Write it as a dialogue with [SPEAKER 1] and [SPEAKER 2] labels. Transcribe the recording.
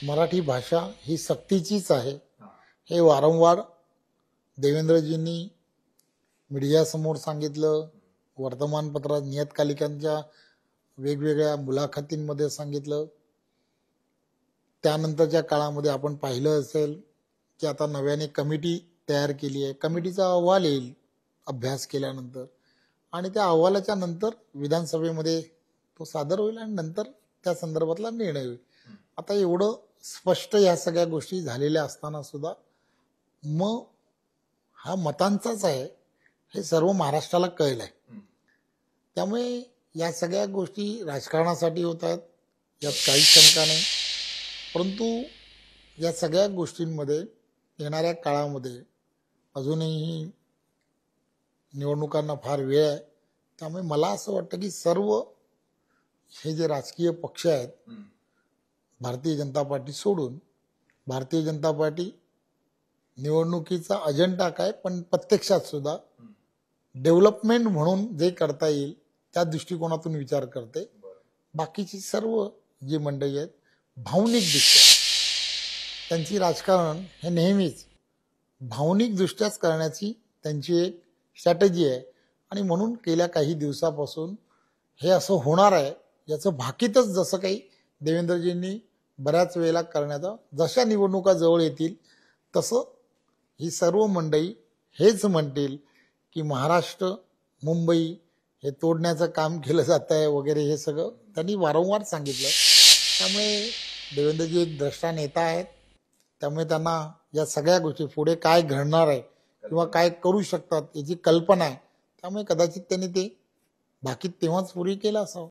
[SPEAKER 1] मराठी भाषा ही सक्तीचीच आहे हे वारंवार देवेंद्रजींनी मीडियासमोर सांगितलं, वर्तमानपत्रात नियतकालिकांच्या वेगवेगळ्या मुलाखतींमध्ये सांगितलं। त्यानंतरच्या काळामध्ये आपण पाहिलं असेल की आता नव्याने कमिटी तयार केली आहे। कमिटीचा अहवाल येईल अभ्यास केल्यानंतर आणि त्या अहवालाच्या नंतर विधानसभेमध्ये तो सादर होईल आणि नंतर त्या संदर्भातला निर्णय होईल। आता एवढं स्पष्ट या सगळ्या गोष्टी झालेल्या असताना सुद्धा मग हा मतांचाच आहे हे सर्व महाराष्ट्राला कळलं आहे। त्यामुळे या सगळ्या गोष्टी राजकारणासाठी होत आहेत यात काहीच शंका नाही, परंतु या सगळ्या गोष्टींमध्ये येणाऱ्या काळामध्ये अजूनही निवडणुकांना फार वेळ आहे। त्यामुळे मला असं वाटतं की सर्व हे जे राजकीय पक्ष आहेत, भारतीय जनता पार्टी सोडून, भारतीय जनता पार्टी निवडणुकीचा अजेंडा काय पण प्रत्यक्षात सुद्धा डेव्हलपमेंट म्हणून जे करता येईल त्या दृष्टिकोनातून विचार करते। बाकीची सर्व जी मंडळी आहेत भावनिक दृष्ट्या त्यांची राजकारण हे नेहमीच भावनिक दृष्ट्याच करण्याची त्यांची एक स्ट्रॅटेजी आहे आणि म्हणून गेल्या काही दिवसापासून हे असं होणार आहे याचं भाकीतच जसं काही देवेंद्रजींनी बऱ्याच वेळेला करण्याचा, जशा निवडणुका जवळ येतील तसं ही सर्व मंडळी हेच म्हणतील की महाराष्ट्र मुंबई हे तोडण्याचं काम केलं जात आहे वगैरे, हे सगळं त्यांनी वारंवार सांगितलं। त्यामुळे देवेंद्रजी एक द्रष्टा नेता आहेत, त्यामुळे त्यांना या सगळ्या गोष्टी पुढे काय घडणार आहे किंवा काय करू शकतात याची कल्पना आहे। त्यामुळे कदाचित त्यांनी ते भाकीत तेव्हाच पूर्वी केलं असावं।